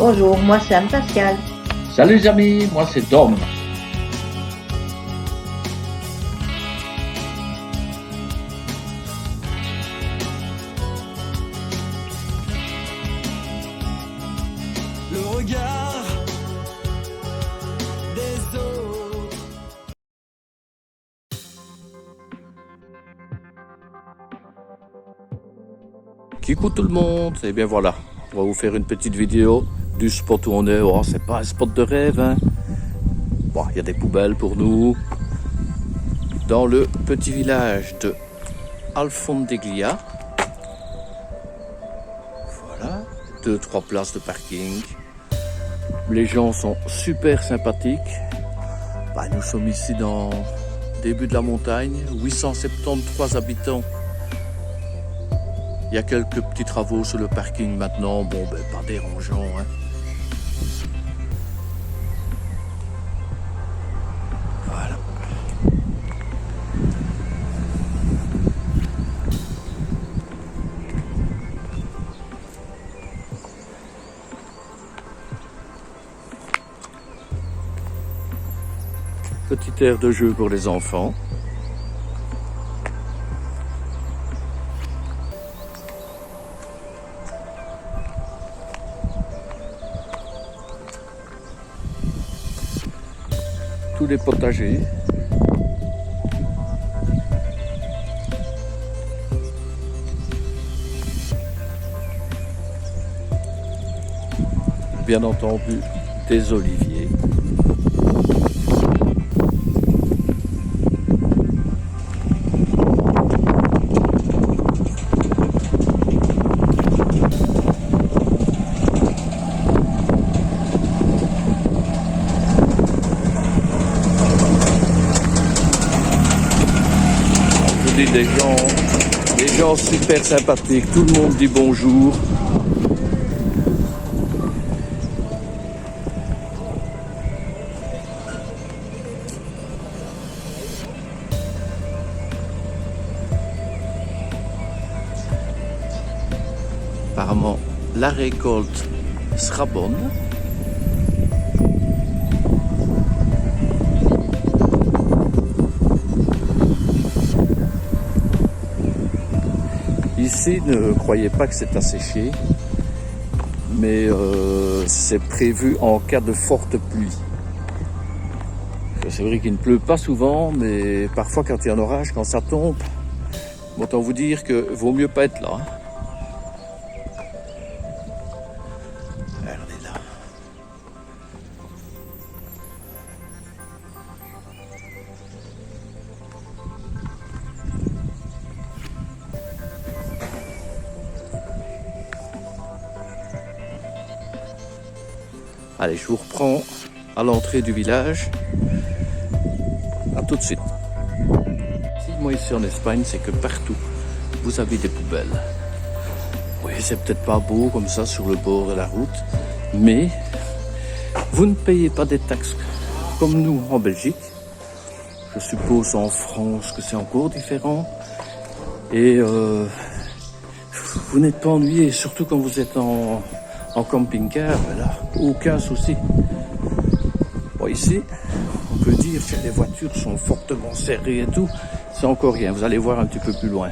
Bonjour, moi c'est Anne-Pascale. Salut les amis, moi c'est Dom. Le regard des autres. Coucou tout le monde, et bien voilà, on va vous faire une petite vidéo du spot où on est. Oh, c'est pas un spot de rêve, hein. Bon, il y a des poubelles pour nous. Dans le petit village de Alfondeglia. Voilà, 2-3 places de parking. Les gens sont super sympathiques. Bah, nous sommes ici dans le début de la montagne, 873 habitants. Il y a quelques petits travaux sur le parking maintenant, bon ben pas dérangeant, hein. Voilà. Petite aire de jeu pour les enfants. Tous les potagers. Bien entendu, des oliviers. Des gens super sympathiques, tout le monde dit bonjour. Apparemment, la récolte sera bonne. Ici, ne croyez pas que c'est asséché, mais c'est prévu en cas de forte pluie. C'est vrai qu'il ne pleut pas souvent, mais parfois quand il y a un orage, quand ça tombe, autant vous dire que vaut mieux pas être là. Regardez là. Allez, je vous reprends à l'entrée du village. À tout de suite. Moi ici en Espagne, c'est que partout, vous avez des poubelles. Oui, c'est peut-être pas beau comme ça sur le bord de la route, mais vous ne payez pas des taxes comme nous en Belgique. Je suppose en France que c'est encore différent. Et vous n'êtes pas ennuyé, surtout quand vous êtes en camping-car, là, aucun souci. Bon, ici, on peut dire que les voitures sont fortement serrées et tout. C'est encore rien, vous allez voir un petit peu plus loin.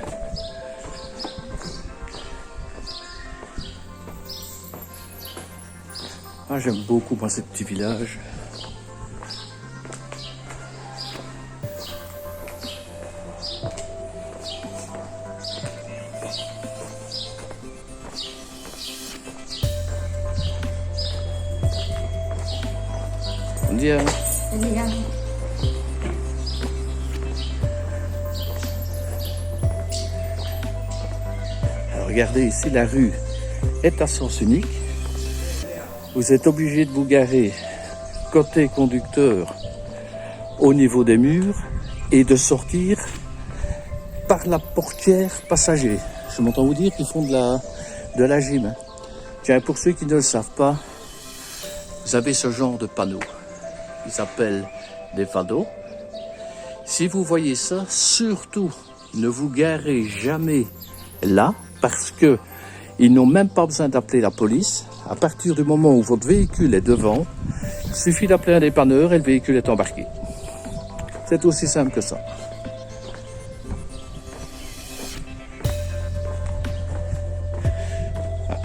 Ah, j'aime beaucoup moi ces petits villages. Bon dia. Alors, regardez ici, la rue est à sens unique. Vous êtes obligé de vous garer côté conducteur au niveau des murs et de sortir par la portière passager. Je m'entends vous dire qu'ils font de la gym. Tiens, pour ceux qui ne le savent pas, vous avez ce genre de panneau. Ils s'appellent des fados. Si vous voyez ça, surtout ne vous garez jamais là parce que Ils n'ont même pas besoin d'appeler la police. À partir du moment où votre véhicule est devant, il suffit d'appeler un dépanneur et le véhicule est embarqué. C'est aussi simple que ça.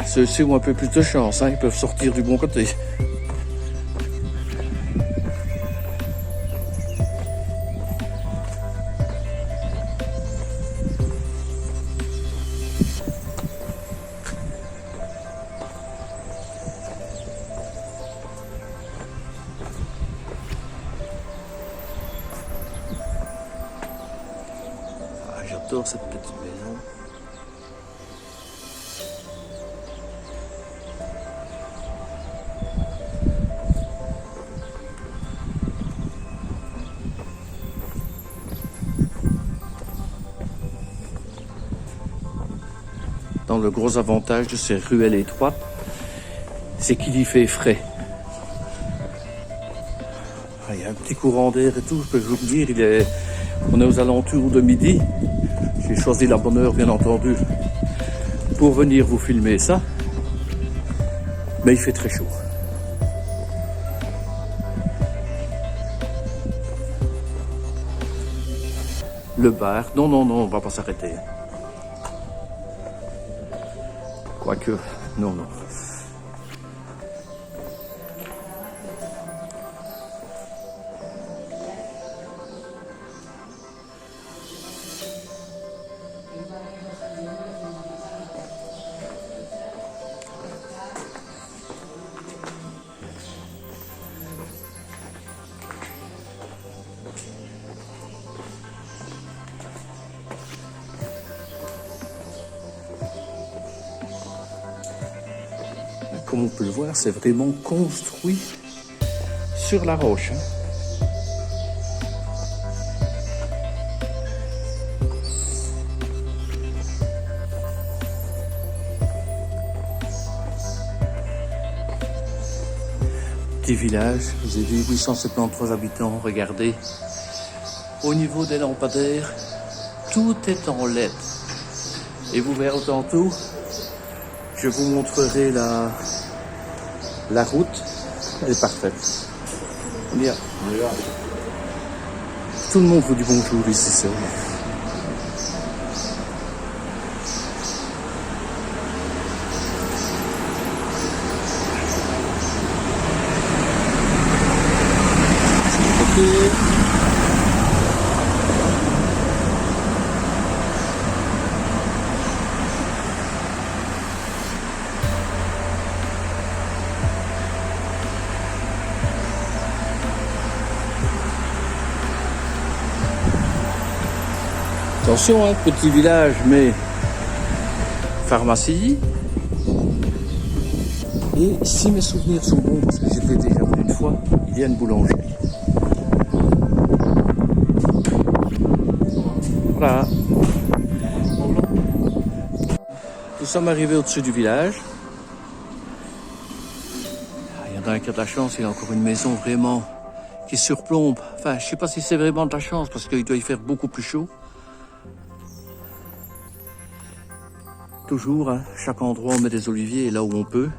Ceux-ci ont un peu plus de chance, hein, ils peuvent sortir du bon côté. Ah, j'adore cette petite maison. Le gros avantage de ces ruelles étroites, c'est qu'il y fait frais. Il y a un petit courant d'air et tout, je peux vous dire, on est aux alentours de midi. J'ai choisi la bonne heure, bien entendu, pour venir vous filmer ça. Mais il fait très chaud. Le bar, non, on va pas s'arrêter. Quoique, non. Comme on peut le voir, c'est vraiment construit sur la roche. Petit village, vous avez vu 873 habitants, regardez. Au niveau des lampadaires, tout est en LED. Et vous verrez tantôt, je vous montrerai la route, elle est parfaite. Bien. Tout le monde vous dit bonjour ici, c'est vrai. Attention, hein, petit village, mais pharmacie. Et si mes souvenirs sont bons, parce que j'ai fait déjà une fois, il y a une boulangerie. Voilà. Nous sommes arrivés au-dessus du village. Il y en a un qui a de la chance, il a encore une maison vraiment qui surplombe. Enfin, je ne sais pas si c'est vraiment de la chance, parce qu'il doit y faire beaucoup plus chaud. Toujours, hein, chaque endroit on met des oliviers là où on peut.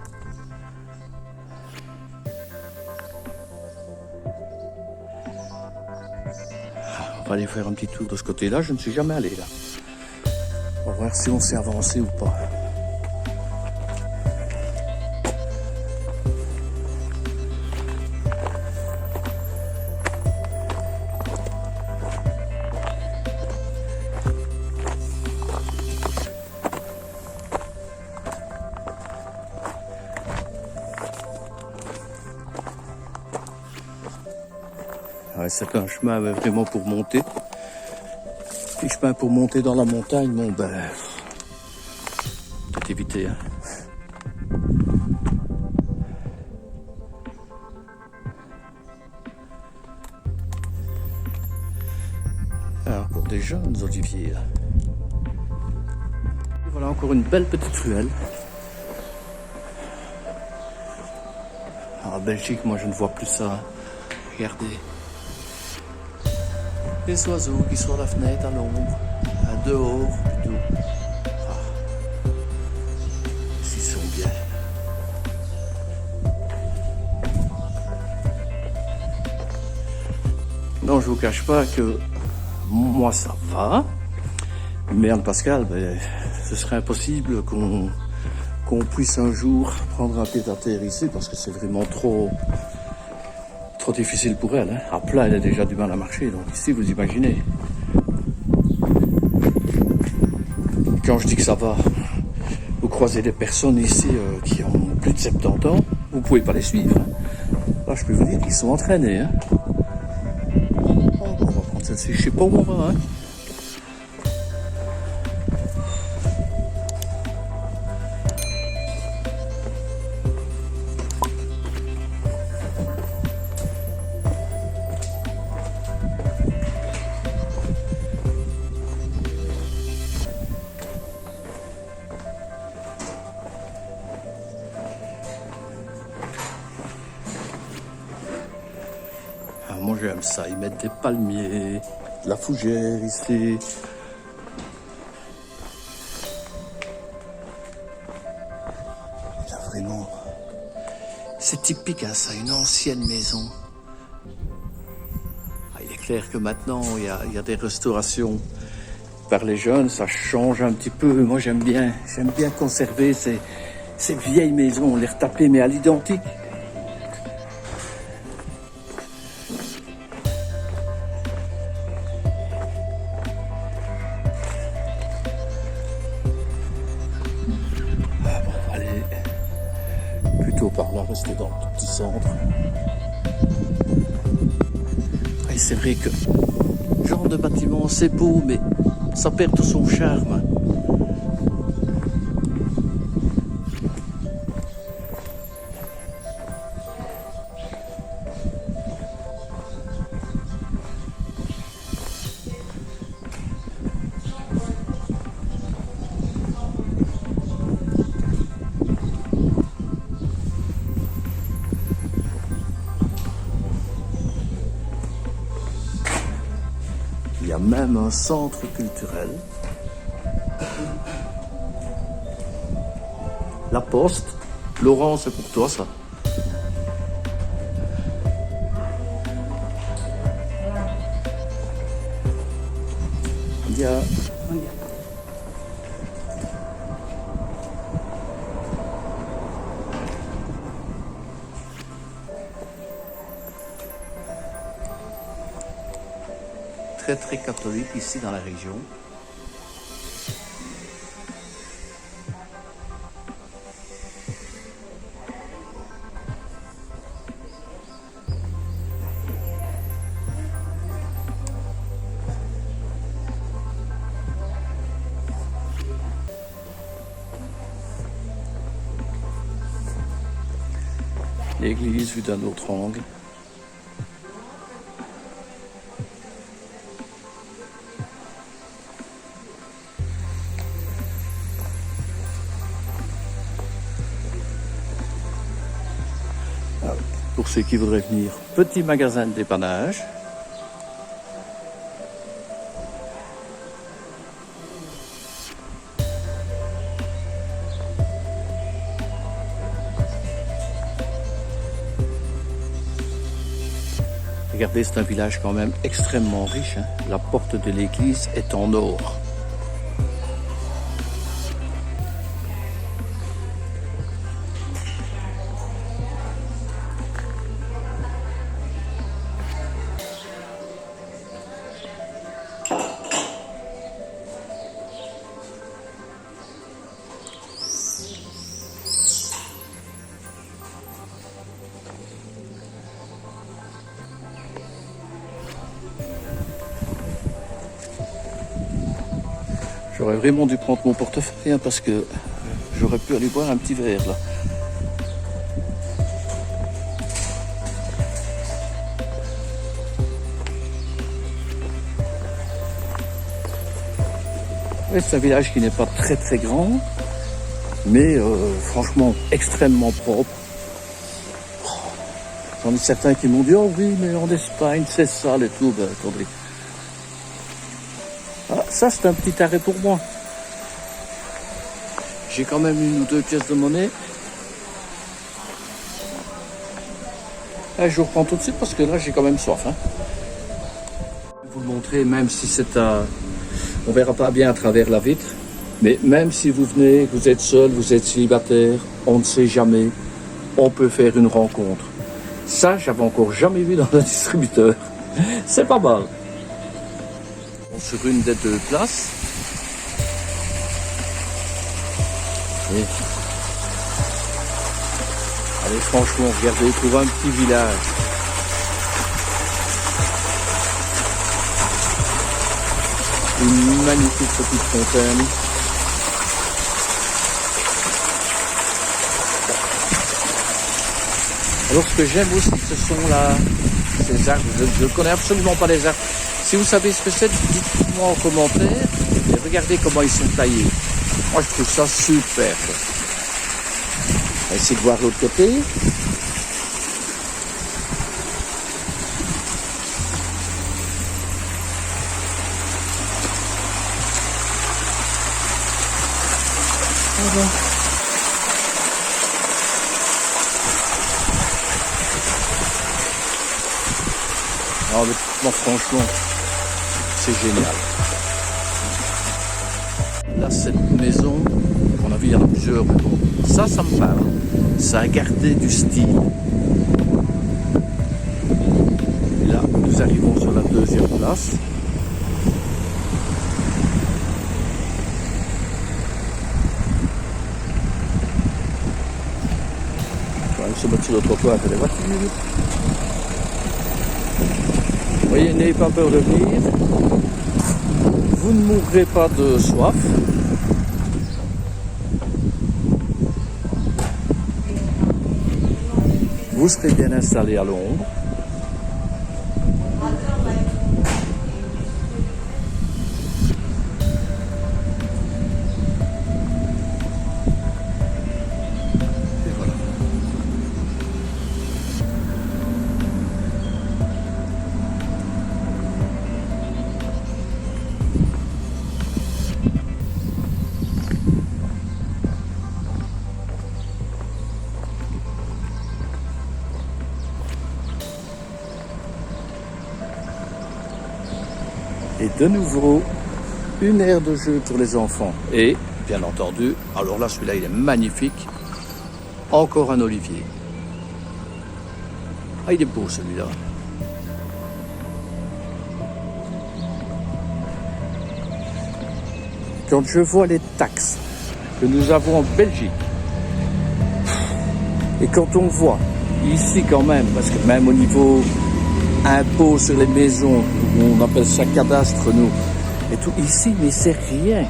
On va aller faire un petit tour de ce côté-là, je ne suis jamais allé là. On va voir si on s'est avancé ou pas. Ouais, c'est un chemin vraiment pour monter. Petit chemin pour monter dans la montagne, bon ben, peut éviter. Hein. Alors pour des jeunes oliviers. Là. Voilà encore une belle petite ruelle. En Belgique, moi je ne vois plus ça. Regardez. Les oiseaux qui sont à la fenêtre, à l'ombre, à dehors, plutôt. Ah. je vous cache pas que moi ça va, mais Anne-Pascale, ben, ce serait impossible qu'on puisse un jour prendre un pied-à-terre ici parce que c'est vraiment trop difficile pour elle. Hein. À plat, elle a déjà du mal à marcher, donc ici, vous imaginez. Quand je dis que ça va, vous croisez des personnes ici qui ont plus de 70 ans, vous pouvez pas les suivre. Hein. Là, je peux vous dire qu'ils sont entraînés. Hein. On va prendre celle-ci, je sais pas où on va. Hein. Ah, moi j'aime ça, ils mettent des palmiers, de la fougère ici. Il y a vraiment... C'est typique, hein, ça, une ancienne maison. Ah, il est clair que maintenant il y a des restaurations par les jeunes, ça change un petit peu. Moi j'aime bien conserver ces vieilles maisons, les retaper mais à l'identique. Plutôt par là, rester dans le petit centre. Et c'est vrai que ce genre de bâtiment, c'est beau, mais ça perd tout son charme. Il y a même un centre culturel. La Poste. Laurent, c'est pour toi ça. Il y a... très catholique ici dans la région. L'église vue d'un autre angle. Pour ceux qui voudraient venir, petit magasin de dépannage. Regardez, c'est un village quand même extrêmement riche. Hein. La porte de l'église est en or. J'aurais vraiment dû prendre mon portefeuille hein, parce que j'aurais pu aller boire un petit verre là. Ouais, c'est un village qui n'est pas très grand, mais franchement extrêmement propre. J'en ai certains qui m'ont dit, oh oui, mais en Espagne, c'est sale et tout. Ben, attendez. Ah, ça, c'est un petit arrêt pour moi. J'ai quand même 1 ou 2 pièces de monnaie. Et je vous reprends tout de suite parce que là, j'ai quand même soif. Hein. montrer, même si c'est un... On verra pas bien à travers la vitre, mais même si vous venez, vous êtes seul, vous êtes célibataire, on ne sait jamais, on peut faire une rencontre. Ça, j'avais encore jamais vu dans un distributeur. C'est pas mal. Sur une des deux places. Et... Allez, franchement, regardez, pour un petit village. Une magnifique petite fontaine. Alors, ce que j'aime aussi, ce sont là, ces arbres. Je ne connais absolument pas les arbres. Si vous savez ce que c'est, dites-moi en commentaire. Et regardez comment ils sont taillés. Moi, je trouve ça super. On va essayer de voir l'autre côté. Ah, mais non, franchement, c'est génial. Là, cette maison, on a vu, il y en a plusieurs, mais bon, ça me parle. Ça a gardé du style. Et là, nous arrivons sur la deuxième place. On va se mettre sur le trottoir avec les voitures. Vous voyez, n'ayez pas peur de venir. Vous ne mourrez pas de soif. Vous serez bien installé à l'ombre. Et voilà. Et de nouveau, une aire de jeu pour les enfants. Et, bien entendu, alors là, celui-là, il est magnifique. Encore un olivier. Ah, il est beau, celui-là. Quand je vois les taxes que nous avons en Belgique, et quand on voit ici quand même, parce que même au niveau impôt sur les maisons, on appelle ça cadastre nous, et tout ici, mais c'est rien.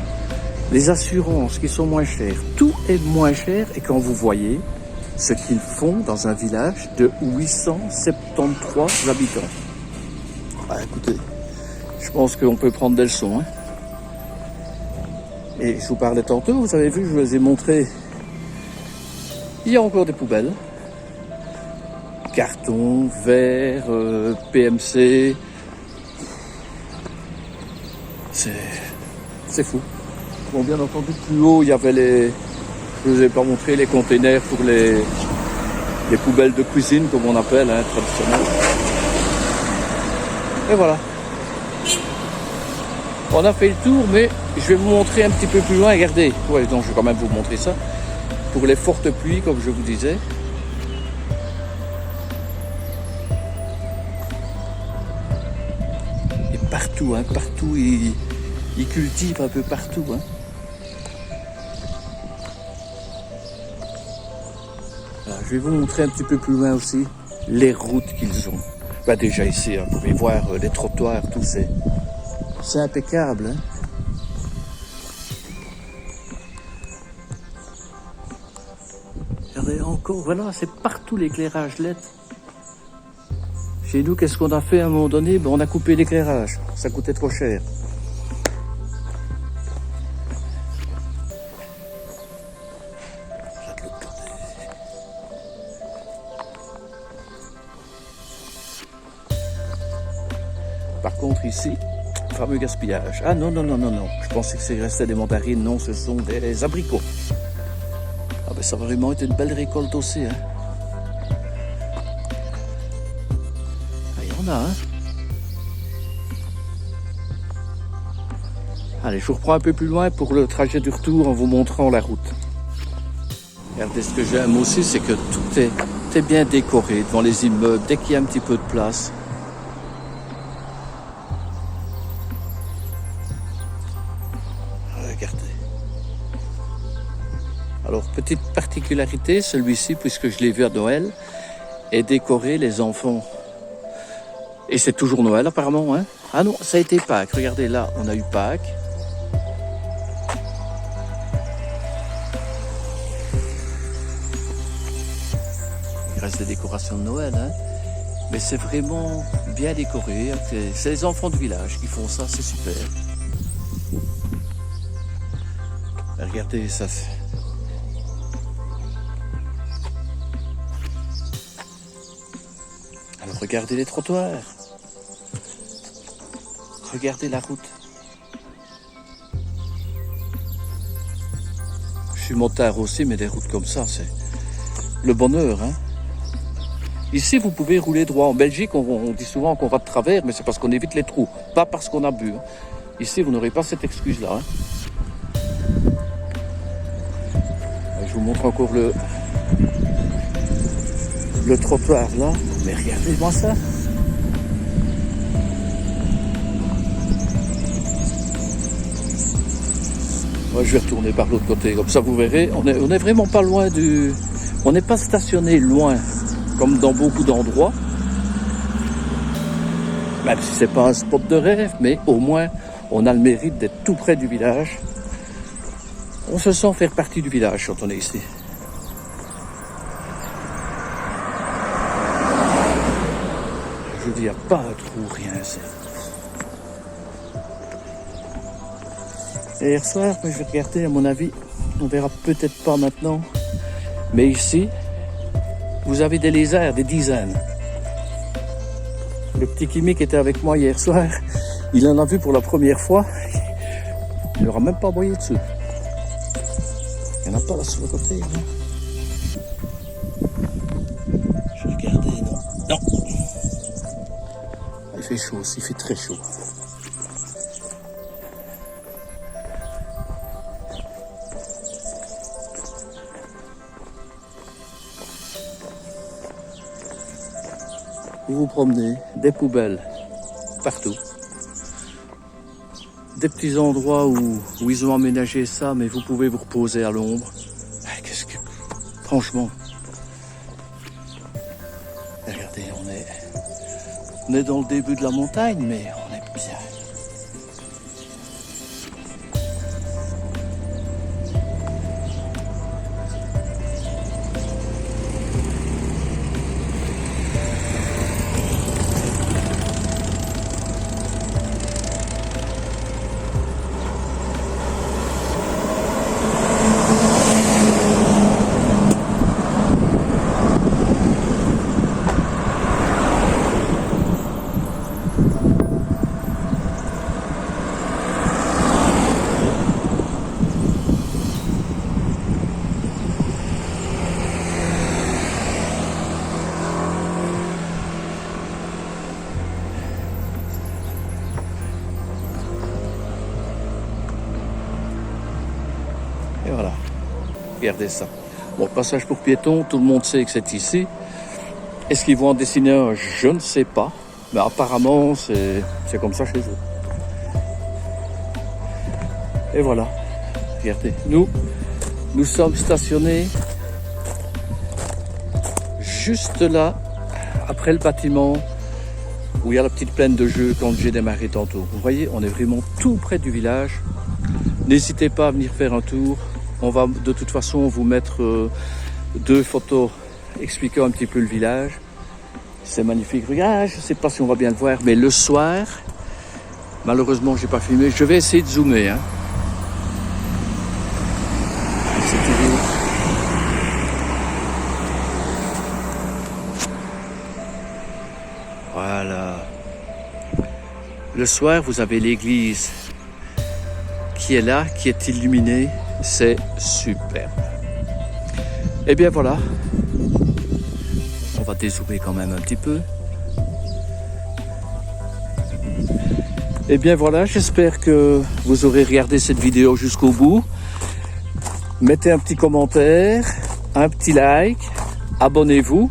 Les assurances qui sont moins chères, tout est moins cher, et quand vous voyez ce qu'ils font dans un village de 873 habitants. Ah, écoutez, je pense qu'on peut prendre des leçons. Hein. Et je vous parlais tantôt, vous avez vu, je vous ai montré, il y a encore des poubelles. Carton, verre, PMC. C'est fou. Bon, bien entendu, plus haut, il y avait les... Je ne vous ai pas montré les containers pour les poubelles de cuisine, comme on appelle, hein, traditionnelles. Et voilà. On a fait le tour, mais je vais vous montrer un petit peu plus loin. Regardez. Ouais, donc je vais quand même vous montrer ça. Pour les fortes pluies, comme je vous disais. Partout, hein, partout, ils cultivent un peu partout. Hein. Alors, je vais vous montrer un petit peu plus loin aussi les routes qu'ils ont. Bah, déjà ici, hein, vous pouvez voir les trottoirs, tout c'est impeccable. Hein. Regardez encore, voilà, c'est partout l'éclairage LED. Chez nous, qu'est-ce qu'on a fait à un moment donné? On a coupé l'éclairage. Ça coûtait trop cher. Par contre, ici, fameux gaspillage. Ah non. Je pensais que c'est restait des mandarines. Non, ce sont des abricots. Ah ben ça va vraiment être une belle récolte aussi. Hein. Ah, il y en a, hein. Allez, je vous reprends un peu plus loin pour le trajet du retour en vous montrant la route. Regardez, ce que j'aime aussi, c'est que tout est bien décoré devant les immeubles, dès qu'il y a un petit peu de place. Regardez. Alors, petite particularité, celui-ci, puisque je l'ai vu à Noël, est décoré, les enfants. Et c'est toujours Noël, apparemment, hein? Ah non, ça a été Pâques. Regardez, là, on a eu Pâques. Il reste des décorations de Noël, hein? Mais c'est vraiment bien décoré. C'est les enfants du village qui font ça, c'est super. Regardez, ça c'est... Alors regardez les trottoirs. Regardez la route. Je suis motard aussi, mais des routes comme ça, c'est le bonheur, hein. Ici, vous pouvez rouler droit. En Belgique, on dit souvent qu'on va de travers, mais c'est parce qu'on évite les trous, pas parce qu'on a bu. Hein. Ici, vous n'aurez pas cette excuse-là. Hein. Je vous montre encore le trottoir là. Mais regardez-moi ça. Moi, je vais retourner par l'autre côté. Comme ça, vous verrez, on est vraiment pas loin du... On n'est pas stationné loin, comme dans beaucoup d'endroits. Même si c'est pas un spot de rêve, mais au moins, on a le mérite d'être tout près du village. On se sent faire partie du village quand on est ici. Je veux dire, pas un trou, rien. Et hier soir, je vais regarder, à mon avis, on verra peut-être pas maintenant, mais ici, vous avez des lézards, des dizaines. Le petit Kimi qui était avec moi hier soir, il en a vu pour la première fois. Il n'aura même pas aboyé dessus. Il n'y en a pas là sur le côté. Non. Je vais regarder. Non. Il fait chaud aussi, il fait très chaud. Vous vous promenez, des poubelles partout. Des petits endroits où ils ont aménagé ça, mais vous pouvez vous reposer à l'ombre. Qu'est-ce que... Franchement. Regardez, on est dans le début de la montagne, mais on est bien. Et voilà, regardez ça. Bon, passage pour piétons, tout le monde sait que c'est ici. Est-ce qu'ils vont en dessiner un? Je ne sais pas. Mais apparemment, c'est comme ça chez eux. Et voilà, regardez. Nous sommes stationnés juste là, après le bâtiment, où il y a la petite plaine de jeu quand j'ai démarré tantôt. Vous voyez, on est vraiment tout près du village. N'hésitez pas à venir faire un tour. On va de toute façon vous mettre 2 photos expliquant un petit peu le village. C'est magnifique. Regarde, je ne sais pas si on va bien le voir, mais le soir, malheureusement, je n'ai pas filmé. Je vais essayer de zoomer. Hein. C'est terrible. Voilà. Le soir, vous avez l'église qui est là, qui est illuminée. C'est superbe. Et bien voilà. On va dézoomer quand même un petit peu. Et bien voilà, j'espère que vous aurez regardé cette vidéo jusqu'au bout. Mettez un petit commentaire, un petit like, abonnez-vous.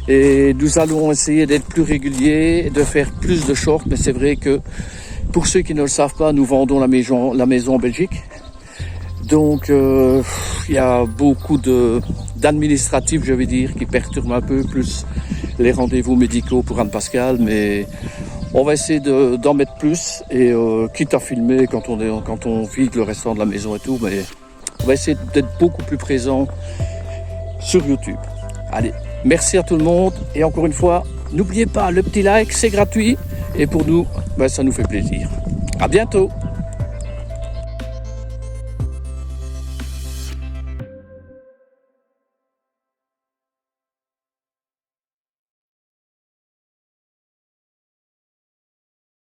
Et nous allons essayer d'être plus réguliers, de faire plus de shorts. Mais c'est vrai que pour ceux qui ne le savent pas, nous vendons la maison en Belgique. Donc il y a beaucoup d'administratifs, je vais dire, qui perturbent un peu, plus les rendez-vous médicaux pour Anne-Pascale. Mais on va essayer d'en mettre plus. Et quitte à filmer quand on vide le restant de la maison et tout, mais on va essayer d'être beaucoup plus présent sur YouTube. Allez, merci à tout le monde. Et encore une fois, n'oubliez pas, le petit like, c'est gratuit. Et pour nous, ça nous fait plaisir. À bientôt.